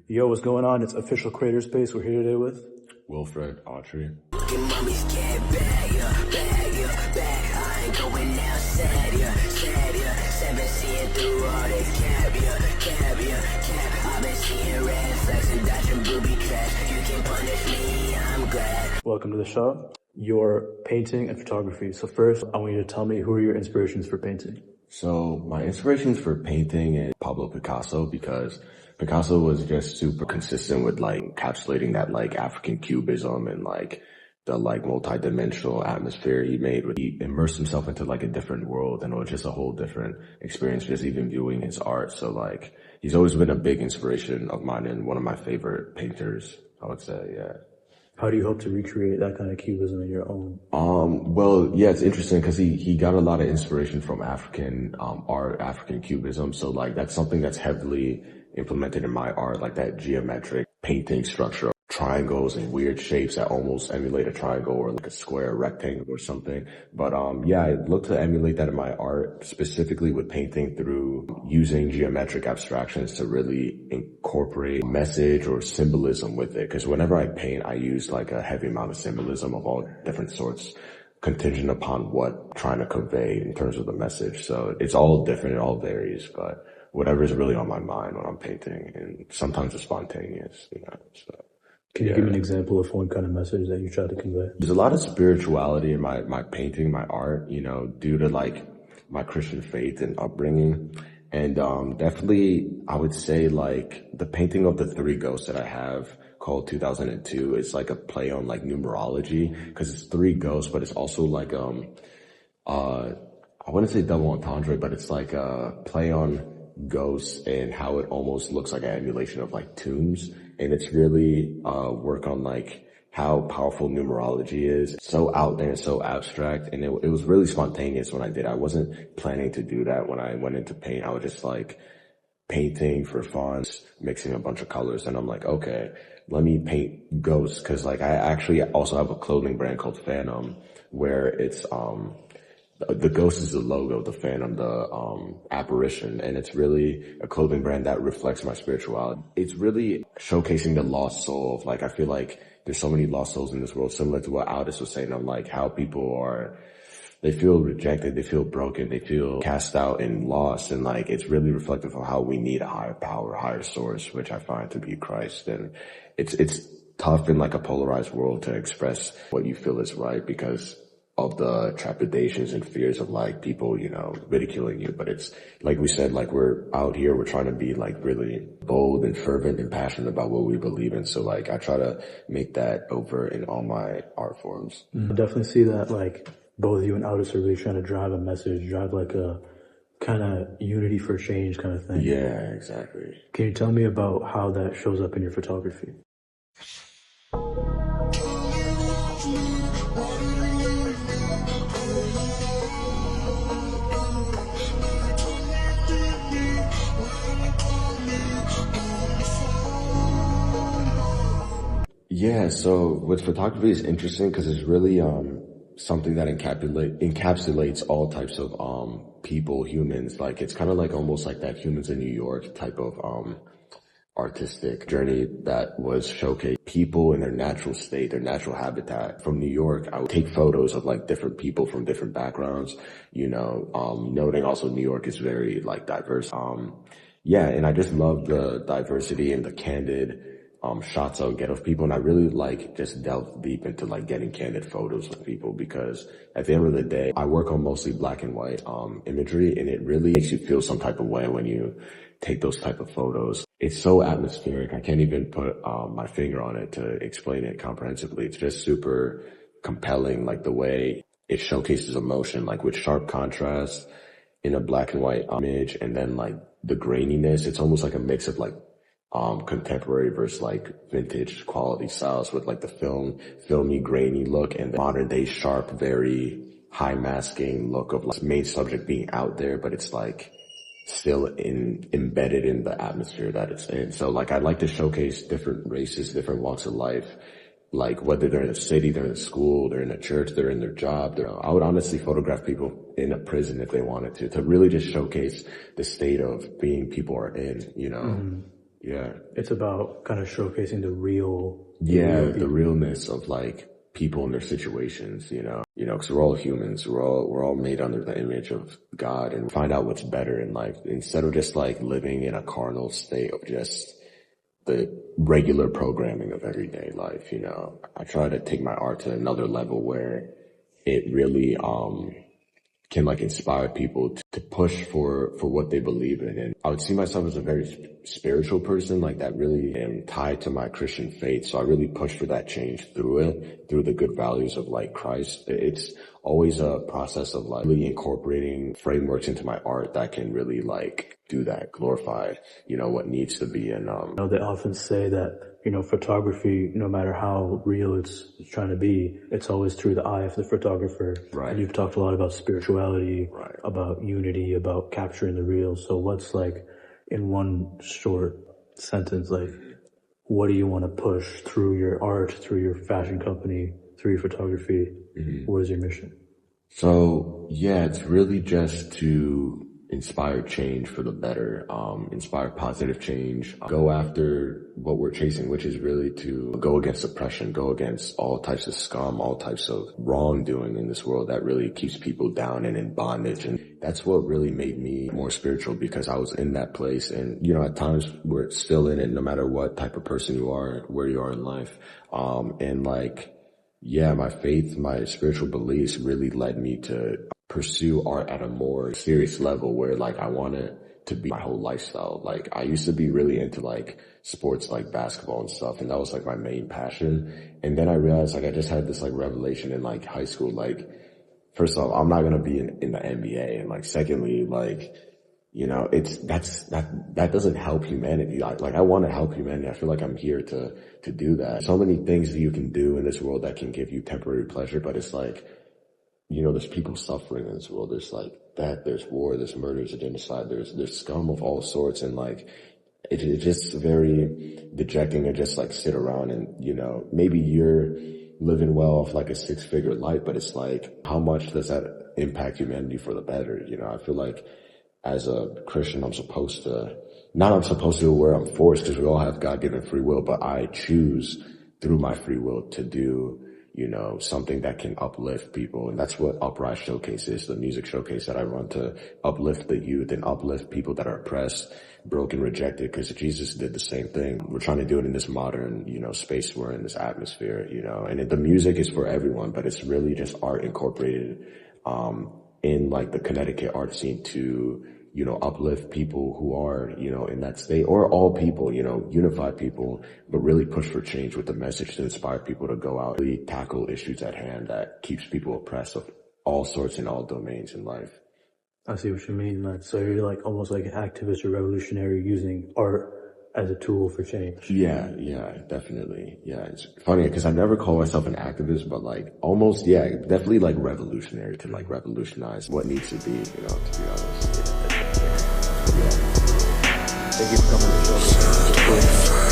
Yo, what's going on? It's Official Creatorspace. We're here today with Wilfred Autry. Welcome to the show. Your painting and photography. So first, I want you to tell me, who are your inspirations for painting? So my inspirations for painting is Pablo Picasso, because Picasso was just super consistent with like encapsulating that like African Cubism and like the like multi-dimensional atmosphere he made. He immersed himself into like a different world, and it was just a whole different experience just even viewing his art. So like he's always been a big inspiration of mine and one of my favorite painters, I would say. Yeah. How do you hope to recreate that kind of cubism in your own? Well, yeah, it's interesting because he got a lot of inspiration from African art, African Cubism. So like that's something that's heavily implemented in my art, like that geometric painting structure, triangles and weird shapes that almost emulate a triangle or like a square, rectangle or something. But yeah, I look to emulate that in my art, specifically with painting through using geometric abstractions to really incorporate message or symbolism with it. Because whenever I paint, I use like a heavy amount of symbolism of all different sorts, contingent upon what I'm trying to convey in terms of the message. So it's all different, it all varies, but whatever is really on my mind when I'm painting, and sometimes it's spontaneous, so. Can you give me an example of one kind of message that you try to convey? There's a lot of spirituality in my painting, my art, due to like my Christian faith and upbringing. And definitely I would say like the painting of the three ghosts that I have called 2002 is like a play on like numerology, because it's three ghosts, but it's also like I wouldn't say double entendre, but it's like a play on ghosts and how it almost looks like an emulation of like tombs. And it's really work on like how powerful numerology is. So out there and so abstract. And it was really spontaneous when I did. I wasn't planning to do that when I went into paint. I was just like painting for fun, mixing a bunch of colors. And I'm like, okay, let me paint ghosts. Cause like I actually also have a clothing brand called Phantom, where it's the ghost is the logo, the phantom, the apparition, and it's really a clothing brand that reflects my spirituality. It's really showcasing the lost soul of like, I feel like there's so many lost souls in this world, similar to what Aldous was saying on like how people they feel rejected, they feel broken, they feel cast out and lost, and like it's really reflective of how we need a higher power, a higher source, which I find to be Christ. And it's tough in like a polarized world to express what you feel is right because of the trepidations and fears of like people, ridiculing you. But it's like we said, like we're out here, we're trying to be like really bold and fervent and passionate about what we believe in. So like I try to make that over in all my art forms. I definitely see that like both you and Aldous are really trying to drive a message, drive like a kind of unity for change kind of thing. Yeah, exactly. Can you tell me about how that shows up in your photography? Yeah, so with photography is interesting because it's really something that encapsulates all types of people, humans. Like it's kind of like almost like that Humans in New York type of artistic journey that was showcased people in their natural state, their natural habitat. From New York, I would take photos of like different people from different backgrounds, noting also New York is very like diverse. Yeah, and I just love the diversity and the candid shots I would get of people. And I really like just delve deep into like getting candid photos of people, because at the end of the day, I work on mostly black and white imagery, and it really makes you feel some type of way when you take those type of photos. It's so atmospheric. I can't even put my finger on it to explain it comprehensively. It's just super compelling, like the way it showcases emotion, like with sharp contrast in a black and white image, and then like the graininess. It's almost like a mix of like contemporary versus like vintage quality styles, with like the filmy, grainy look, and the modern day sharp, very high masking look of like main subject being out there, but it's like still embedded in the atmosphere that it's in. So like I like to showcase different races, different walks of life, like whether they're in a city, they're in a school, they're in a church, they're in their job. I would honestly photograph people in a prison if they wanted to really just showcase the state of being people are in, Yeah. It's about kind of showcasing the real. The realness of like people and their situations, because we're all humans. We're all made under the image of God, and find out what's better in life instead of just like living in a carnal state of just the regular programming of everyday life. I try to take my art to another level where it really, can like inspire people to push for what they believe in. And I would see myself as a very spiritual person, like that really am tied to my Christian faith. So I really push for that change through the good values of like Christ. It's always a process of like really incorporating frameworks into my art that can really like do that, glorify, what needs to be. And, they often say that, photography, no matter how real it's trying to be, it's always through the eye of the photographer. Right. And you've talked a lot about spirituality, right. about unity, about capturing the real. So what's like, in one short sentence, like, what do you want to push through your art, through your fashion company, through your photography? What is your mission? So yeah, it's really just to inspire change for the better, inspire positive change, go after what we're chasing, which is really to go against oppression, go against all types of scum, all types of wrongdoing in this world that really keeps people down and in bondage. And that's what really made me more spiritual, because I was in that place. And, at times we're still in it, no matter what type of person you are, where you are in life. And like, yeah, my faith, my spiritual beliefs really led me to pursue art at a more serious level where like I want it to be my whole lifestyle. Like I used to be really into like sports like basketball and stuff, and that was like my main passion. And then I realized like I just had this like revelation in like high school, like first off, I'm not going to be in the NBA. And like secondly, like, that doesn't help humanity. Like I want to help humanity. I feel like I'm here to do that. So many things that you can do in this world that can give you temporary pleasure, but it's like, there's people suffering in this world. There's like that, there's war, there's murder, there's genocide, there's scum of all sorts. And like, it's just very dejecting to just like sit around and, maybe you're living well off like a 6-figure life, but it's like, how much does that impact humanity for the better? I feel like as a Christian, I'm supposed to where I'm forced, because we all have God-given free will, but I choose through my free will to do, something that can uplift people. And that's what UPRISE Showcase is, the music showcase that I run to uplift the youth and uplift people that are oppressed, broken, rejected, because Jesus did the same thing. We're trying to do it in this modern, space we're in, this atmosphere, and the music is for everyone, but it's really just art incorporated, in like the Connecticut art scene to, uplift people who are, in that state, or all people, unify people, but really push for change with the message to inspire people to go out, really tackle issues at hand that keeps people oppressed of all sorts in all domains in life. I see what you mean, man. So you're like almost like an activist or revolutionary using art as a tool for change. Yeah, definitely. Yeah, it's funny because I never call myself an activist, but like almost, definitely like revolutionary, to like revolutionize what needs to be, to be honest. Thank you for coming to the show.